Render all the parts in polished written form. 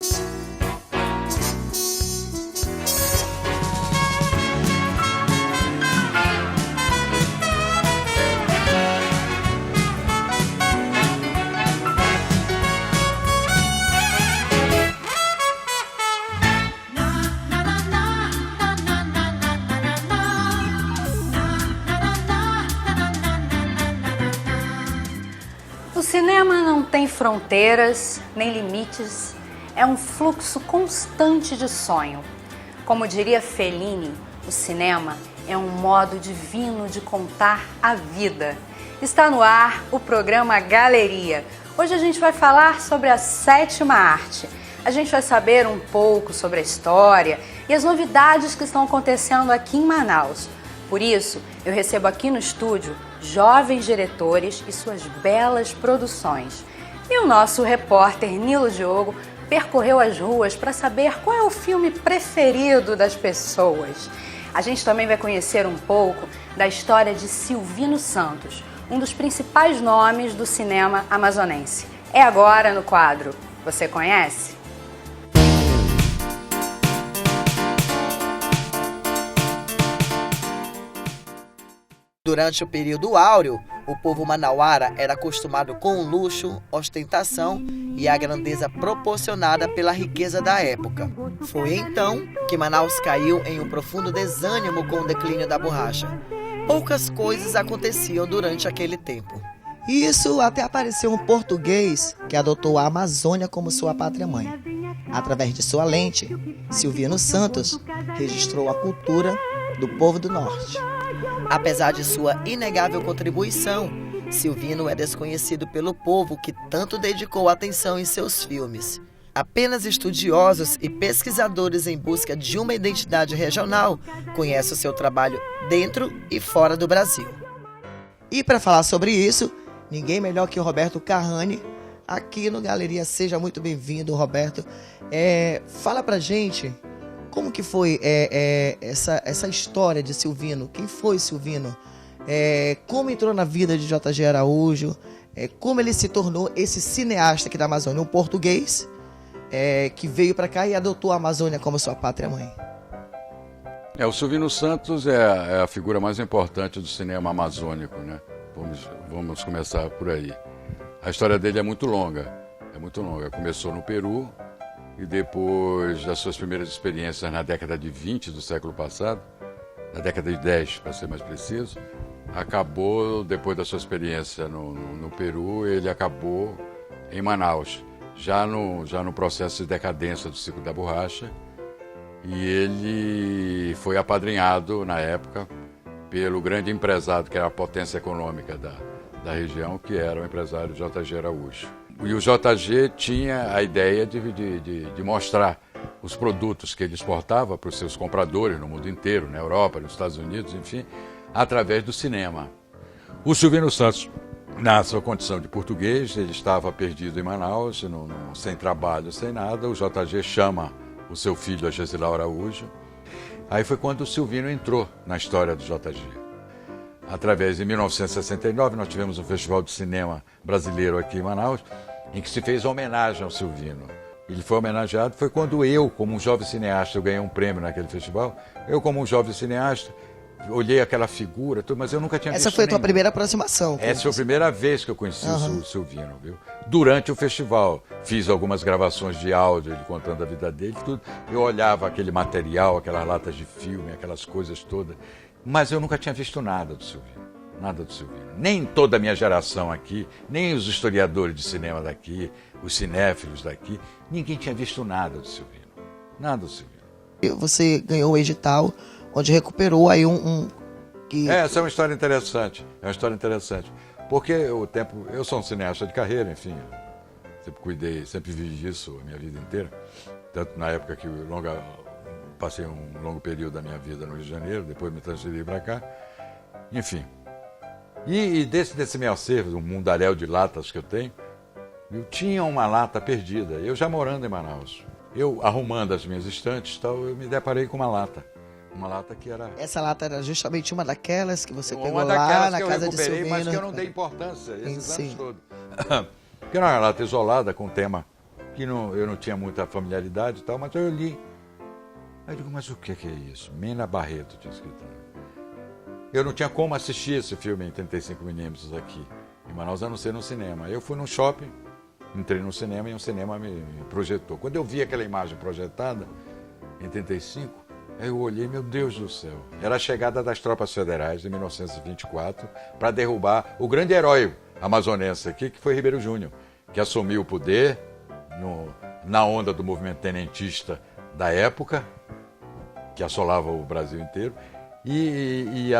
O cinema não tem fronteiras nem limites, é um fluxo constante de sonho. Como diria Fellini, o cinema é um modo divino de contar a vida. Está no ar o programa Galeria. Hoje a gente vai falar sobre a sétima arte. A gente vai saber um pouco sobre a história e as novidades que estão acontecendo aqui em Manaus. Por isso, eu recebo aqui no estúdio jovens diretores e suas belas produções. E o nosso repórter Nilo Diogo percorreu as ruas para saber qual é o filme preferido das pessoas. A gente também vai conhecer um pouco da história de Silvino Santos, um dos principais nomes do cinema amazonense. É agora no quadro Você Conhece? Durante o período áureo, o povo manauara era acostumado com o luxo, ostentação e a grandeza proporcionada pela riqueza da época. Foi então que Manaus caiu em um profundo desânimo com o declínio da borracha. Poucas coisas aconteciam durante aquele tempo. Isso até apareceu um português que adotou a Amazônia como sua pátria-mãe. Através de sua lente, Silvino Santos registrou a cultura do povo do norte. Apesar de sua inegável contribuição, Silvino é desconhecido pelo povo que tanto dedicou atenção em seus filmes. Apenas estudiosos e pesquisadores em busca de uma identidade regional conhecem o seu trabalho dentro e fora do Brasil. E para falar sobre isso, ninguém melhor que o Roberto Carrani, aqui no Galeria. Seja muito bem-vindo, Roberto. Fala pra gente como que foi essa história de Silvino. Quem foi Silvino? Como entrou na vida de J.G. Araújo? Como ele se tornou esse cineasta aqui da Amazônia, um português que veio para cá e adotou a Amazônia como sua pátria-mãe. O Silvino Santos é a figura mais importante do cinema amazônico, né? Vamos começar por aí. A história dele é muito longa. Começou no Peru e depois das suas primeiras experiências na década de 20 do século passado, na década de 10, para ser mais preciso, acabou, depois da sua experiência no Peru, ele acabou em Manaus, já no processo de decadência do ciclo da borracha, e ele foi apadrinhado, na época, pelo grande empresário, que era a potência econômica da região, que era o empresário J.G. Araújo. E o J.G. tinha a ideia de mostrar os produtos que ele exportava para os seus compradores no mundo inteiro, na Europa, nos Estados Unidos, enfim, através do cinema. O Silvino Santos, na sua condição de português, ele estava perdido em Manaus, sem trabalho, sem nada. O J.G. chama o seu filho, Agesilau Araújo. Aí foi quando o Silvino entrou na história do J.G. Através de 1969, nós tivemos um festival de cinema brasileiro aqui em Manaus, em que se fez homenagem ao Silvino. Ele foi homenageado, foi quando eu, como um jovem cineasta, eu ganhei um prêmio naquele festival. Eu, como um jovem cineasta, olhei aquela figura, mas eu nunca tinha visto. Essa foi a tua primeira aproximação? Essa foi a primeira vez que eu conheci o Silvino, viu? Durante o festival, fiz algumas gravações de áudio, ele contando a vida dele, tudo. Eu olhava aquele material, aquelas latas de filme, aquelas coisas todas, mas eu nunca tinha visto nada do Silvino. Nada do Silvino. Nem toda a minha geração aqui, nem os historiadores de cinema daqui, os cinéfilos daqui, ninguém tinha visto nada do Silvino. Nada do Silvino. Você ganhou o edital, onde recuperou aí Essa é uma história interessante. Porque eu sou um cineasta de carreira, enfim. Sempre vivi disso a minha vida inteira. Tanto na época que passei um longo período da minha vida no Rio de Janeiro, depois me transferi para cá. Enfim. E desse meu acervo, um mundaréu de latas que eu tenho, eu tinha uma lata perdida. Eu já morando em Manaus. Eu arrumando as minhas estantes, eu me deparei com uma lata. Uma lata que era... Essa lata era justamente uma daquelas que você pegou lá na casa de Silvino. Mas que eu não dei importância esses anos todos. Porque era uma lata isolada com tema que eu não tinha muita familiaridade e tal, mas eu li. Aí eu digo, mas o que é isso? Mena Barreto tinha escrito. Eu não tinha como assistir esse filme em 35mm aqui. Em Manaus, a não ser no cinema. Eu fui num shopping, entrei no cinema e um cinema me projetou. Quando eu vi aquela imagem projetada, em 35, aí eu olhei, meu Deus do céu. Era a chegada das tropas federais, em 1924, para derrubar o grande herói amazonense aqui, que foi Ribeiro Júnior, que assumiu o poder na onda do movimento tenentista da época, que assolava o Brasil inteiro, e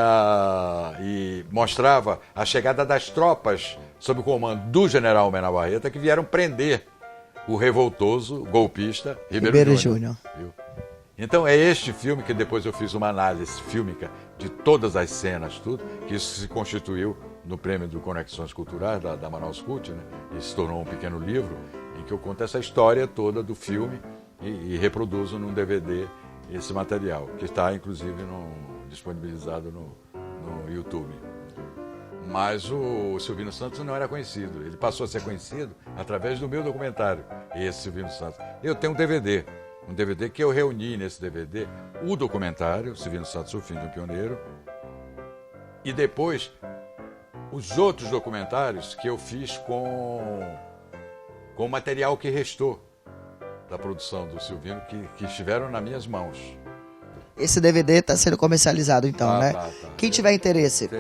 mostrava a chegada das tropas sob o comando do general Mena Barreto, que vieram prender o revoltoso golpista Ribeiro Júnior. Então é este filme que depois eu fiz uma análise fílmica de todas as cenas, tudo, que isso se constituiu no prêmio do Conexões Culturais da Manaus Cult, né? E se tornou um pequeno livro em que eu conto essa história toda do filme e reproduzo num DVD esse material, que está inclusive disponibilizado no YouTube. Mas o Silvino Santos não era conhecido, ele passou a ser conhecido através do meu documentário, esse Silvino Santos. Eu tenho um DVD que eu reuni nesse DVD, o documentário, Silvino Santos, o Fim de um Pioneiro, e depois os outros documentários que eu fiz com o material que restou da produção do Silvino, que estiveram nas minhas mãos. Esse DVD está sendo comercializado então, né? Tá. Quem tiver interesse,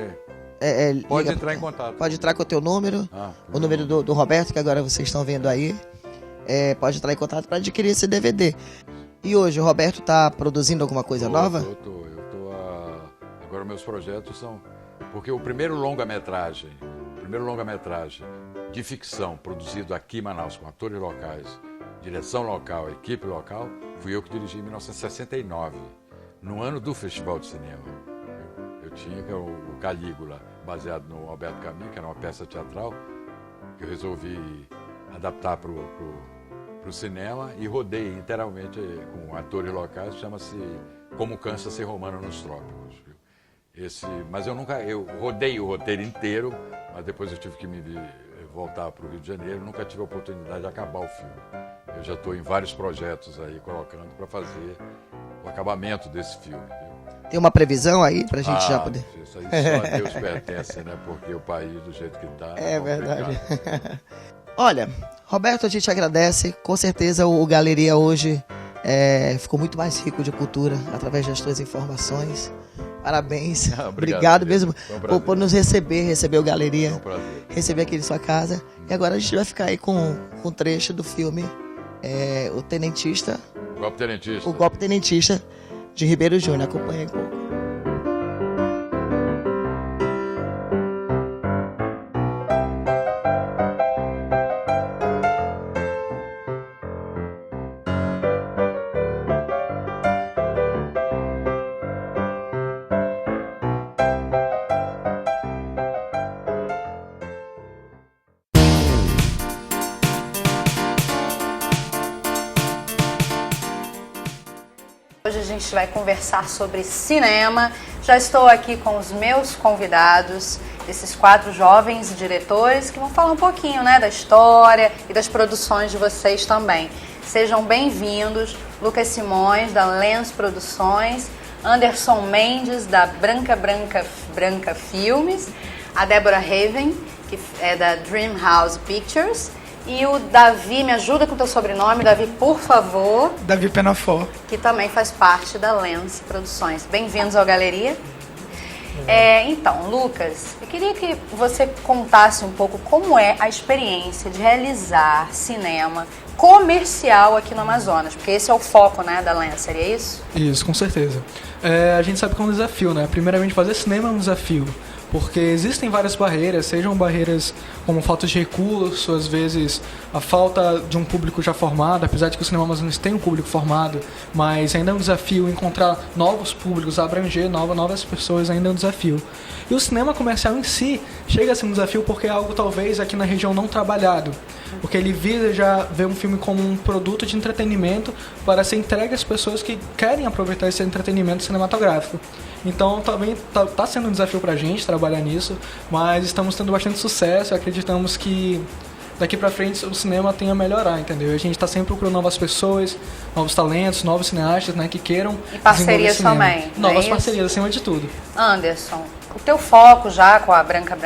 pode entrar em contato. Pode entrar com o teu número, o número do Roberto, que agora vocês estão vendo aí. Pode entrar em contato para adquirir esse DVD. E hoje o Roberto está produzindo alguma coisa nova? Agora meus projetos são... Porque o primeiro longa-metragem de ficção produzido aqui em Manaus, com atores locais, direção local, equipe local, fui eu que dirigi em 1969, no ano do Festival de Cinema. Eu tinha o Calígula, baseado no Alberto Camus, que era uma peça teatral, que eu resolvi adaptar para o cinema e rodei inteiramente com atores locais, chama-se Como Cansa Ser Romano nos Trópicos. Mas eu rodei o roteiro inteiro, mas depois eu tive que voltar para o Rio de Janeiro, nunca tive a oportunidade de acabar o filme. Eu já estou em vários projetos aí, colocando para fazer o acabamento desse filme. Viu? Tem uma previsão aí para a gente já poder... Isso aí só a Deus pertence, né? Porque o país do jeito que está... É verdade. Olha, Roberto, a gente agradece. Com certeza o Galeria hoje ficou muito mais rico de cultura através das tuas informações. Parabéns. Obrigado mesmo por nos receber o Galeria. É um prazer. Receber aqui em sua casa. E agora a gente vai ficar aí com um trecho do filme O Tenentista. O Golpe Tenentista, de Ribeiro Júnior. Acompanha um pouco. Hoje a gente vai conversar sobre cinema. Já estou aqui com os meus convidados, esses 4 jovens diretores que vão falar um pouquinho, né, da história e das produções de vocês também. Sejam bem-vindos, Lucas Simões, da Lens Produções, Anderson Mendes, da Branca Filmes, a Débora Raven, que é da Dream House Pictures, e o Davi, me ajuda com o teu sobrenome, Davi, por favor. Davi Penafort. Que também faz parte da Lens Produções. Bem-vindos ao Galeria. Então, Lucas, eu queria que você contasse um pouco como é a experiência de realizar cinema comercial aqui no Amazonas, porque esse é o foco, né, da Lens, seria isso? Isso, com certeza. A gente sabe que é um desafio, né? Primeiramente, fazer cinema é um desafio, porque existem várias barreiras, sejam barreiras como falta de recurso, às vezes a falta de um público já formado, apesar de que o cinema amazonense tem um público formado, mas ainda é um desafio encontrar novos públicos, abranger novas pessoas, ainda é um desafio. E o cinema comercial em si chega a ser um desafio porque é algo talvez aqui na região não trabalhado, porque ele visa já ver um filme como um produto de entretenimento para ser entregue às pessoas que querem aproveitar esse entretenimento cinematográfico. Então também tá sendo um desafio pra gente trabalhar nisso, mas estamos tendo bastante sucesso e acreditamos que daqui pra frente o cinema tem a melhorar, entendeu? A gente tá sempre procurando novas pessoas, novos talentos, novos cineastas, né, que queiram E parcerias também, não é Novas isso? parcerias, acima de tudo. Anderson, o teu foco já com a Branca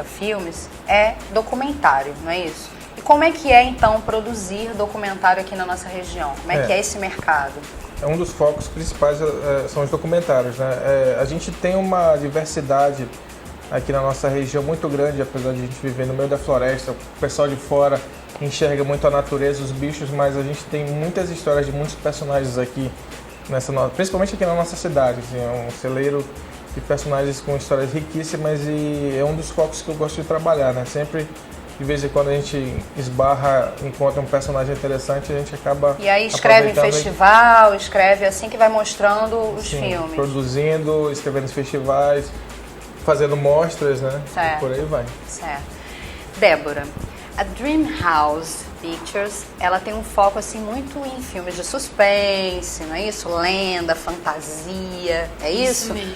Filmes é documentário, não é isso? E como é que é, então, produzir documentário aqui na nossa região? Como é que é esse mercado? Um dos focos principais são os documentários, né? A gente tem uma diversidade aqui na nossa região muito grande, apesar de a gente viver no meio da floresta. O pessoal de fora enxerga muito a natureza, os bichos, mas a gente tem muitas histórias de muitos personagens aqui, principalmente aqui na nossa cidade. Assim, é um celeiro de personagens com histórias riquíssimas e é um dos focos que eu gosto de trabalhar, né? Sempre, de vez em quando a gente encontra um personagem interessante, a gente acaba E aí escreve em festival, escreve assim que vai mostrando os sim, filmes. produzindo, escrevendo em festivais, fazendo mostras, né? Certo. E por aí vai. Certo. Débora, a Dreamhouse Pictures, ela tem um foco assim muito em filmes de suspense, não é isso? Lenda, fantasia, é isso? Isso mesmo.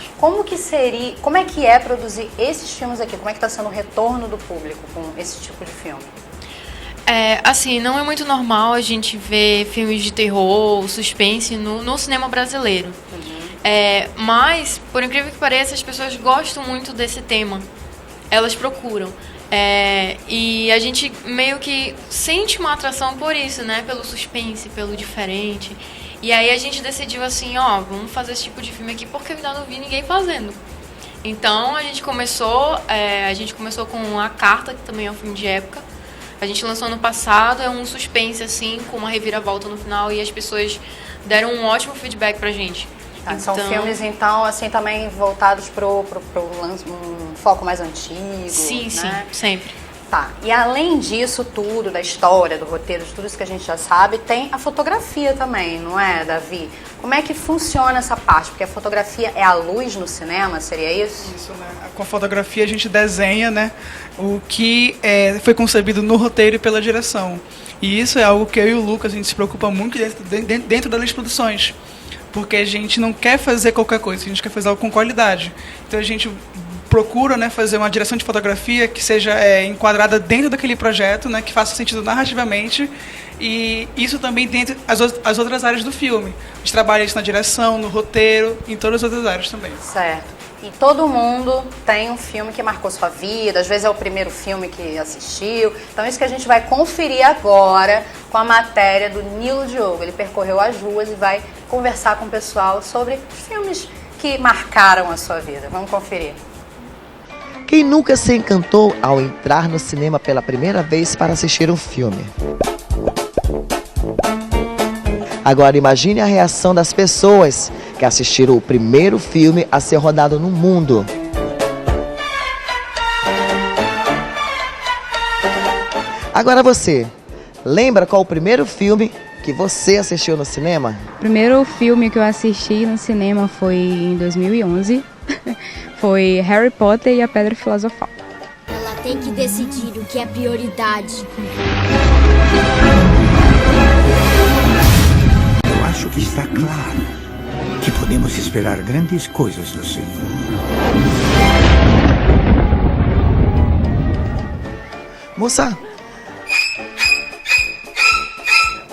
Como é que é produzir esses filmes aqui? Como é que está sendo o retorno do público com esse tipo de filme? Assim, não é muito normal a gente ver filmes de terror, suspense no cinema brasileiro. Mas, por incrível que pareça, as pessoas gostam muito desse tema. Elas procuram. E a gente meio que sente uma atração por isso, né? Pelo suspense, pelo diferente. E aí a gente decidiu assim, vamos fazer esse tipo de filme aqui porque eu ainda não vi ninguém fazendo. Então a gente começou com A Carta, que também é um filme de época. A gente lançou ano passado, é um suspense assim, com uma reviravolta no final e as pessoas deram um ótimo feedback pra gente. São filmes, então, assim, também voltados para um foco mais antigo, Sim, né? sim, sempre. Tá, e além disso tudo, da história, do roteiro, de tudo isso que a gente já sabe, tem a fotografia também, não é, Davi? Como é que funciona essa parte? Porque a fotografia é a luz no cinema, seria isso? Isso, né? Com a fotografia a gente desenha, né, o que foi concebido no roteiro e pela direção. E isso é algo que eu e o Lucas, a gente se preocupa muito dentro da Lins Produções. Porque a gente não quer fazer qualquer coisa, a gente quer fazer algo com qualidade. Então a gente procura, né, fazer uma direção de fotografia que seja enquadrada dentro daquele projeto, né, que faça sentido narrativamente, e isso também dentro as outras áreas do filme. A gente trabalha isso na direção, no roteiro, em todas as outras áreas também. Certo. E todo mundo tem um filme que marcou sua vida, às vezes é o primeiro filme que assistiu. Então isso que a gente vai conferir agora com a matéria do Nilo Diogo. Ele percorreu as ruas e vai conversar com o pessoal sobre filmes que marcaram a sua vida. Vamos conferir. Quem nunca se encantou ao entrar no cinema pela primeira vez para assistir um filme? Agora imagine a reação das pessoas que assistiram o primeiro filme a ser rodado no mundo. Agora você, lembra qual o primeiro filme que você assistiu no cinema? O primeiro filme que eu assisti no cinema foi em 2011. Foi Harry Potter e a Pedra Filosofal. Ela tem que decidir o que é prioridade. Eu acho que está claro que podemos esperar grandes coisas do Senhor. Moça,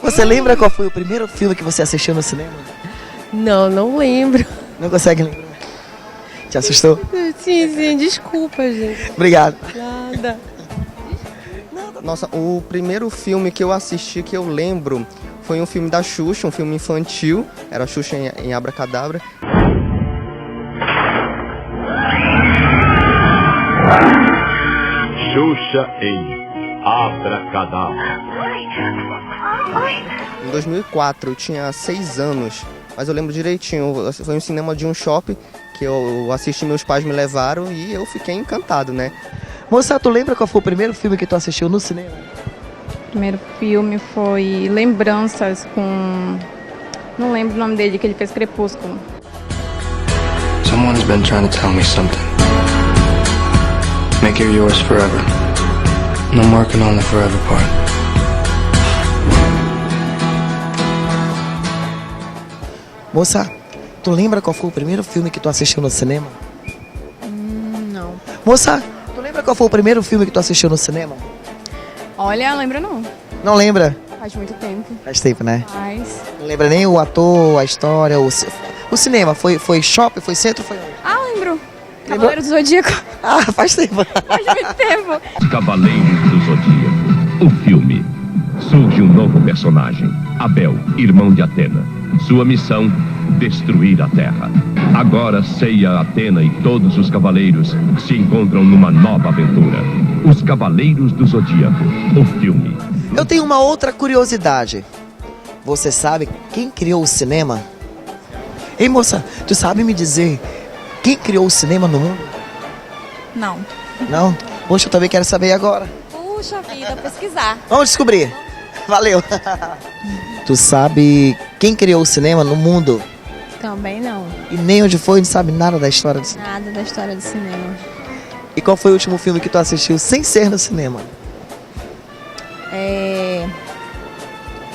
você lembra qual foi o primeiro filme que você assistiu no cinema? Não lembro. Não consegue lembrar? Te assustou? Sim, desculpa, gente. Obrigado. Nada. Nossa, o primeiro filme que eu assisti, que eu lembro, foi um filme da Xuxa, um filme infantil. Era a Xuxa em Abracadabra. Xuxa em Abracadabra. Em 2004, eu tinha 6 anos, mas eu lembro direitinho. Foi um cinema de um shopping que eu assisti, meus pais me levaram e eu fiquei encantado, né? Moça, tu lembra qual foi o primeiro filme que tu assistiu no cinema? O primeiro filme foi Lembranças com... Não lembro o nome dele, que ele fez Crepúsculo. Someone's been trying to tell me something. Make her yours forever. And I'm working on the forever part. Moça, tu lembra qual foi o primeiro filme que tu assistiu no cinema? Não. Moça, tu lembra qual foi o primeiro filme que tu assistiu no cinema? Olha, lembro não. Não lembra? Faz muito tempo. Faz tempo, né? Mas... Não lembra nem o ator, a história, o cinema. Foi shopping, foi centro, foi onde? Ah, lembro. Cavaleiro do Zodíaco. Ah, faz tempo. Faz muito tempo. Cavaleiros do Zodíaco, o filme. Surge um novo personagem, Abel, irmão de Atena. Sua missão, destruir a Terra. Agora Ceia, Atena e todos os cavaleiros se encontram numa nova aventura. Os Cavaleiros do Zodíaco, o filme. Eu tenho uma outra curiosidade. Você sabe quem criou o cinema? Ei, moça, tu sabe me dizer quem criou o cinema no mundo? Não. Não? Poxa, eu também quero saber agora. Puxa vida, pesquisar. Vamos descobrir. Valeu. Tu sabe quem criou o cinema no mundo? Também não. E nem onde foi, não sabe nada da história do cinema. Nada da história do cinema. E qual foi o último filme que tu assistiu sem ser no cinema?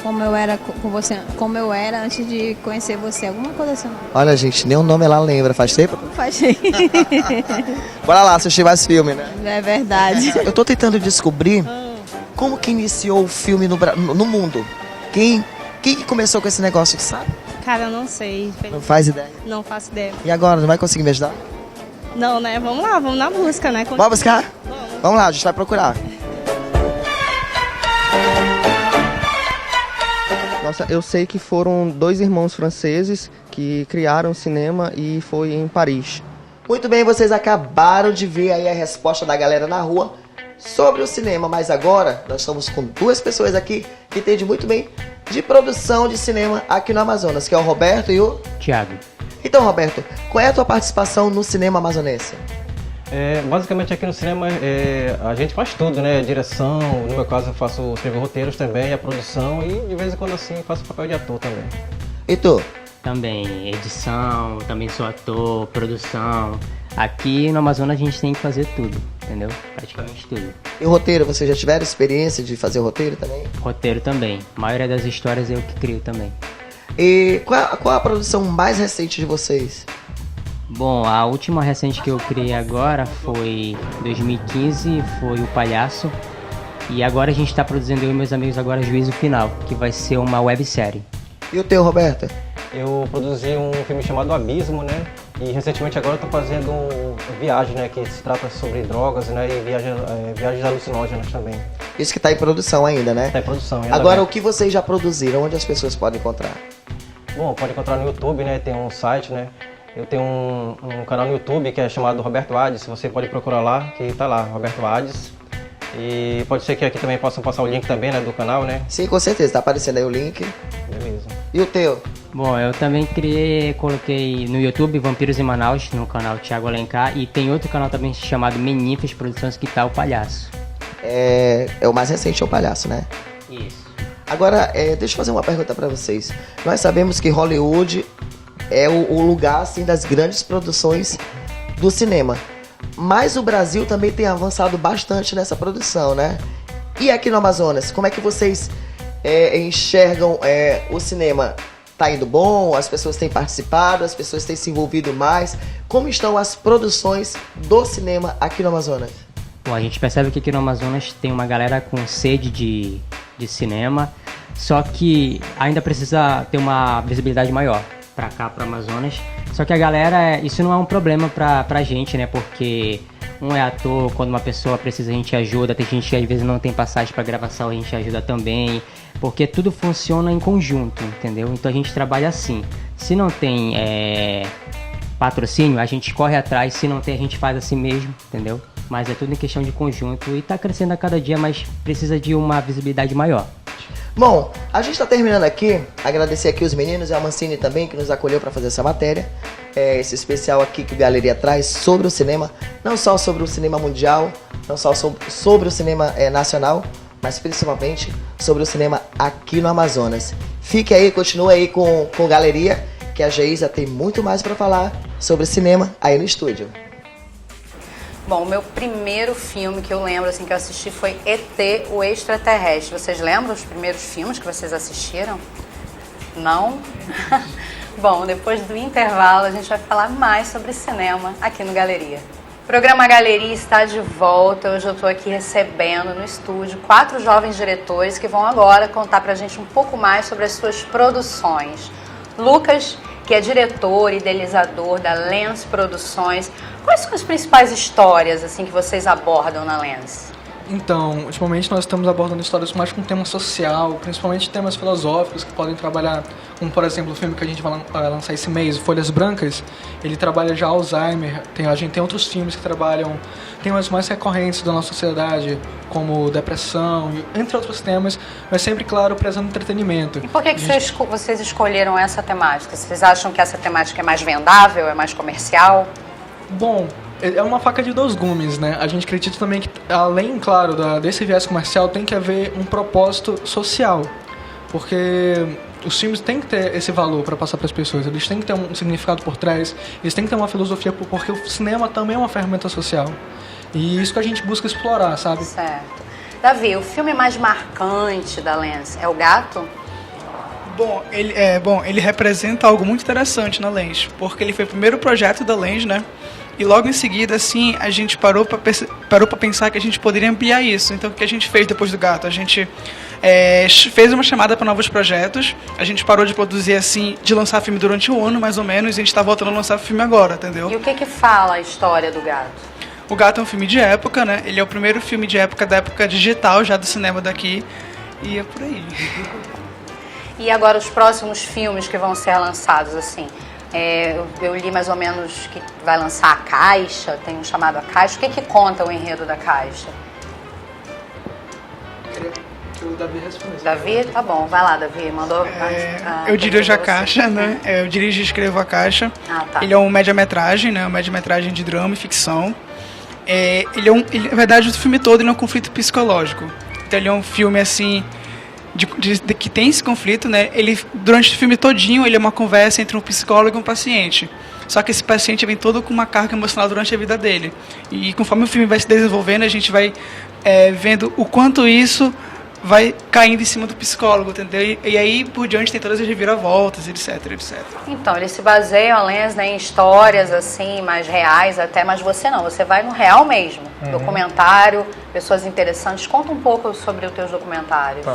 Como eu era com você, como eu era antes de conhecer você, alguma coisa assim. Olha, gente, nem o nome ela lembra. Faz tempo? Faz tempo. Bora lá assistir mais filme, né? É verdade. Eu tô tentando descobrir como que iniciou o filme no mundo. Quem que começou com esse negócio, tu sabe? Cara, eu não sei. Não faz ideia? Não faço ideia. E agora, não vai conseguir me ajudar? Não, né? Vamos lá, vamos na busca, né? Vamos buscar? Vamos lá, a gente vai procurar. Nossa, eu sei que foram 2 irmãos franceses que criaram o cinema e foi em Paris. Muito bem, vocês acabaram de ver aí a resposta da galera na rua sobre o cinema, mas agora nós estamos com 2 pessoas aqui que entendem muito bem de produção de cinema aqui no Amazonas, que é o Roberto e o Thiago. Então, Roberto, qual é a tua participação no cinema amazonense? Basicamente aqui no cinema a gente faz tudo, né? Direção, no meu caso eu escrevo roteiros também, a produção e de vez em quando assim faço papel de ator também. E tu? Também edição, também sou ator, produção. Aqui no Amazonas a gente tem que fazer tudo, entendeu? Praticamente tudo. E o roteiro, vocês já tiveram experiência de fazer roteiro também? Roteiro também. A maioria das histórias eu que crio também. E qual a produção mais recente de vocês? Bom, a última recente que eu criei agora foi 2015, foi O Palhaço. E agora a gente está produzindo, eu e meus amigos, agora Juízo Final, que vai ser uma websérie. E o teu, Roberto? Eu produzi um filme chamado Abismo, né? E recentemente agora eu tô fazendo Viagem, né? Que se trata sobre drogas, né? E viagens alucinógenas também. Isso que tá em produção ainda, né? Tá em produção. Agora, o que vocês já produziram? Onde as pessoas podem encontrar? Bom, pode encontrar no YouTube, né? Tem um site, né? Eu tenho um canal no YouTube que é chamado Roberto Ades. Você pode procurar lá, que tá lá, Roberto Ades. E pode ser que aqui também possam passar o link também, né? Do canal, né? Sim, com certeza. Tá aparecendo aí o link. Beleza. E o teu? Bom, eu também coloquei no YouTube Vampiros em Manaus, no canal Thiago Alencar. E tem outro canal também chamado Menifes Produções, que tá o Palhaço. É o mais recente, é o Palhaço, né? Isso. Agora, deixa eu fazer uma pergunta pra vocês. Nós sabemos que Hollywood é o lugar, assim, das grandes produções do cinema. Mas o Brasil também tem avançado bastante nessa produção, né? E aqui no Amazonas, como é que vocês enxergam o cinema? Tá indo bom? As pessoas têm participado? As pessoas têm se envolvido mais? Como estão as produções do cinema aqui no Amazonas? Bom, a gente percebe que aqui no Amazonas tem uma galera com sede de cinema, só que ainda precisa ter uma visibilidade maior pra cá, pro Amazonas. Só que a galera, isso não é um problema pra gente, né? Porque um é ator, quando uma pessoa precisa a gente ajuda, tem gente que às vezes não tem passagem pra gravação, a gente ajuda também. Porque tudo funciona em conjunto, entendeu? Então a gente trabalha assim. Se não tem patrocínio, a gente corre atrás, se não tem a gente faz assim mesmo, entendeu? Mas é tudo em questão de conjunto e tá crescendo a cada dia, mas precisa de uma visibilidade maior. Bom, a gente está terminando aqui, agradecer aqui os meninos e a Mancini também, que nos acolheu para fazer essa matéria, esse especial aqui que o Galeria traz sobre o cinema, não só sobre o cinema mundial, não só sobre o cinema nacional, mas principalmente sobre o cinema aqui no Amazonas. Fique aí, continue aí com Galeria, que a Geisa tem muito mais para falar sobre cinema aí no estúdio. Bom, o meu primeiro filme que eu lembro, assim, que eu assisti foi E.T., o Extraterrestre. Vocês lembram os primeiros filmes que vocês assistiram? Não? Bom, depois do intervalo a gente vai falar mais sobre cinema aqui no Galeria. O programa Galeria está de volta. Hoje eu estou aqui recebendo no estúdio 4 jovens diretores que vão agora contar pra gente um pouco mais sobre as suas produções. Lucas, que é diretor e idealizador da Lens Produções. Quais são as principais histórias assim que vocês abordam na Lens? Então, ultimamente nós estamos abordando histórias mais com tema social, principalmente temas filosóficos que podem trabalhar, como por exemplo o filme que a gente vai lançar esse mês, Folhas Brancas, ele trabalha já Alzheimer, a gente tem outros filmes que trabalham temas mais recorrentes da nossa sociedade, como depressão, entre outros temas, mas sempre, claro, prezando entretenimento. E por que vocês escolheram essa temática? Vocês acham que essa temática é mais vendável, é mais comercial? Bom, é uma faca de dois gumes, né? A gente acredita também que, além, claro, desse viés comercial, tem que haver um propósito social. Porque os filmes têm que ter esse valor para passar para as pessoas. Eles têm que ter um significado por trás. Eles têm que ter uma filosofia, porque o cinema também é uma ferramenta social. E isso que a gente busca explorar, sabe? Certo. Davi, o filme mais marcante da Lens é O Gato? Bom, ele representa algo muito interessante na Lens, porque ele foi o primeiro projeto da Lens, né? E logo em seguida, assim, a gente parou para pensar que a gente poderia ampliar isso. Então, o que a gente fez depois do Gato? A gente fez uma chamada para novos projetos. A gente parou de produzir, assim, de lançar filme durante um ano, mais ou menos, e a gente está voltando a lançar filme agora, entendeu? E o que fala a história do Gato? O Gato é um filme de época, né? Ele é o primeiro filme de época da época digital, já do cinema daqui. E é por aí. E agora os próximos filmes que vão ser lançados, assim... eu li mais ou menos que vai lançar A Caixa, tem um chamado A Caixa. O que conta o enredo da Caixa? Queria que o Davi respondesse. Davi? Tá bom, vai lá, Davi. Mandou. Eu dirijo A Caixa, né? Eu dirijo e escrevo A Caixa. Tá. Ele é um média-metragem, né? Um média-metragem de drama e ficção. Na verdade, o filme todo ele é um conflito psicológico. Então, ele é um filme, assim... De que tem esse conflito, né? Durante o filme todinho, ele é uma conversa entre um psicólogo e um paciente. Só que esse paciente vem todo com uma carga emocional durante a vida dele. E conforme o filme vai se desenvolvendo, a gente vai vendo o quanto isso vai caindo em cima do psicólogo, entendeu? E aí, por diante, tem todas as reviravoltas, etc, etc. Então, eles se baseiam, a Lens, né, em histórias, assim, mais reais até, mas você não, você vai no real mesmo. Documentário, pessoas interessantes. Conta um pouco sobre os teus documentários.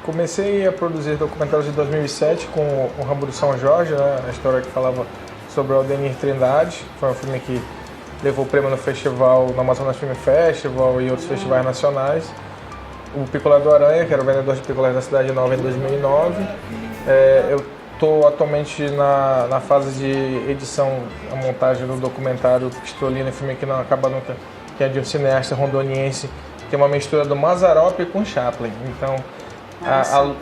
Comecei a produzir documentários em 2007 com o Rambo do São Jorge, né, a história que falava sobre o Aldenir Trindade. Foi um filme que levou o prêmio no festival, no Amazonas Film Festival e outros festivais nacionais. O Picolé do Aranha, que era o vendedor de picolé da Cidade Nova em 2009. Eu estou atualmente na fase de edição, a montagem do documentário Pistolina, filme que não acaba nunca, que é de um cineasta rondoniense, que é uma mistura do Mazzaropi com Chaplin. Então,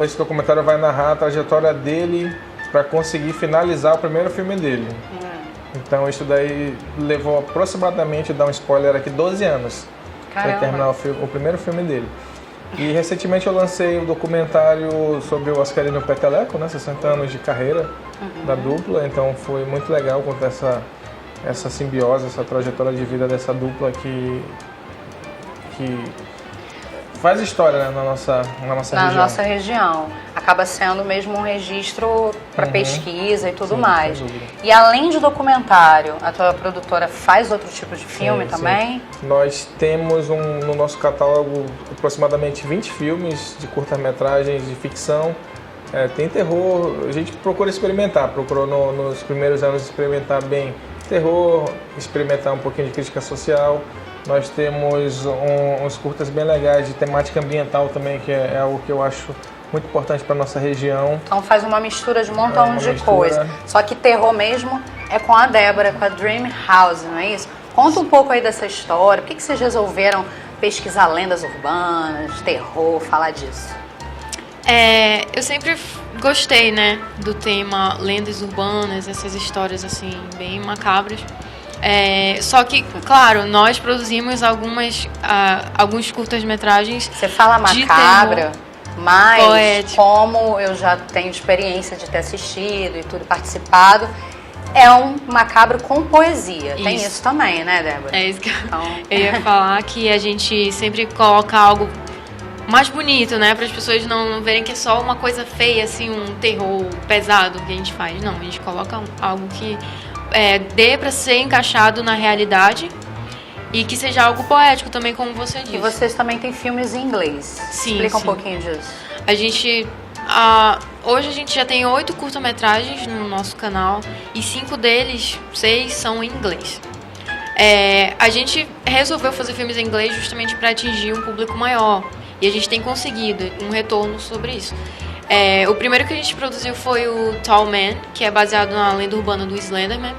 esse documentário vai narrar a trajetória dele para conseguir finalizar o primeiro filme dele. Então, isso daí levou aproximadamente, dar um spoiler aqui, 12 anos para terminar o primeiro filme dele. E recentemente eu lancei um documentário sobre o Oscarino Peteleco, né, 60 anos de carreira da dupla, então foi muito legal contar essa simbiose, essa trajetória de vida dessa dupla que faz história, né, na nossa região. Na nossa região. Acaba sendo mesmo um registro para pesquisa e tudo mais. E além de documentário, a tua produtora faz outro tipo de filme também? Sim. Nós temos no nosso catálogo aproximadamente 20 filmes de curtas-metragens de ficção. Tem terror, a gente procura experimentar, procurou nos primeiros anos experimentar bem terror, experimentar um pouquinho de crítica social. Nós temos uns curtas bem legais de temática ambiental também, que é algo que eu acho muito importante para nossa região. Então faz uma mistura de um montão de coisa. Só que terror mesmo é com a Débora, com a Dream House, não é isso? Conta um pouco aí dessa história. Por que vocês resolveram pesquisar lendas urbanas, terror, falar disso? Eu sempre gostei, né, do tema lendas urbanas, essas histórias assim, bem macabras. Só que, claro, nós produzimos alguns curtas-metragens. Você fala macabra, mas poético. Como eu já tenho experiência de ter assistido e tudo, participado, é um macabro com poesia. Tem isso também, né, Débora? É isso que eu ia falar, que a gente sempre coloca algo mais bonito, né? Para as pessoas não verem que é só uma coisa feia, assim, um terror pesado que a gente faz. Não, a gente coloca algo que dê para ser encaixado na realidade e que seja algo poético também, como você disse. E vocês também têm filmes em inglês. Sim, Explica sim. um pouquinho disso. A gente... hoje a gente já tem 8 curta-metragens no nosso canal e 5 deles, 6 são em inglês. A gente resolveu fazer filmes em inglês justamente para atingir um público maior e a gente tem conseguido um retorno sobre isso. O primeiro que a gente produziu foi o Tall Man, que é baseado na lenda urbana do Slenderman.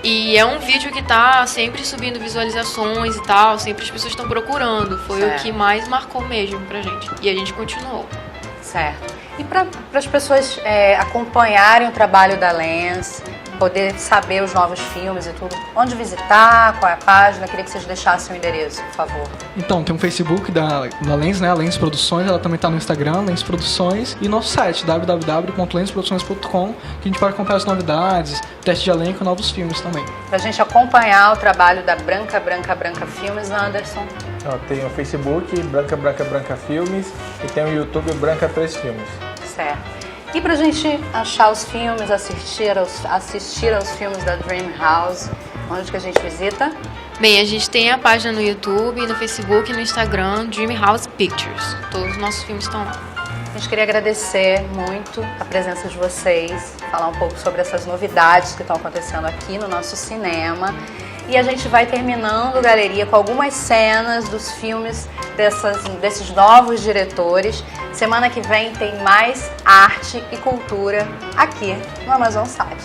E é um vídeo que tá sempre subindo visualizações e tal, sempre as pessoas estão procurando. Foi certo. O que mais marcou mesmo pra gente. E a gente continuou. Certo. E para as pessoas acompanharem o trabalho da Lens, poder saber os novos filmes e tudo, onde visitar, qual é a página, queria que vocês deixassem o endereço, por favor. Então, tem um Facebook da Lens, né? A Lens Produções, ela também tá no Instagram, Lens Produções, e nosso site, www.lensproduções.com, que a gente pode acompanhar as novidades, teste de elenco e novos filmes também. Pra gente acompanhar o trabalho da Branca Filmes, Anderson. Tem o Facebook, Branca Filmes, e tem o YouTube, Branca 3 Filmes. Certo. E pra gente achar os filmes, assistir aos filmes da Dream House, onde que a gente visita? Bem, a gente tem a página no YouTube, no Facebook e no Instagram, Dream House Pictures. Todos os nossos filmes estão lá. A gente queria agradecer muito a presença de vocês, falar um pouco sobre essas novidades que estão acontecendo aqui no nosso cinema. E a gente vai terminando, galeria, com algumas cenas dos filmes desses novos diretores. Semana que vem tem mais arte e cultura aqui no Amazon Site.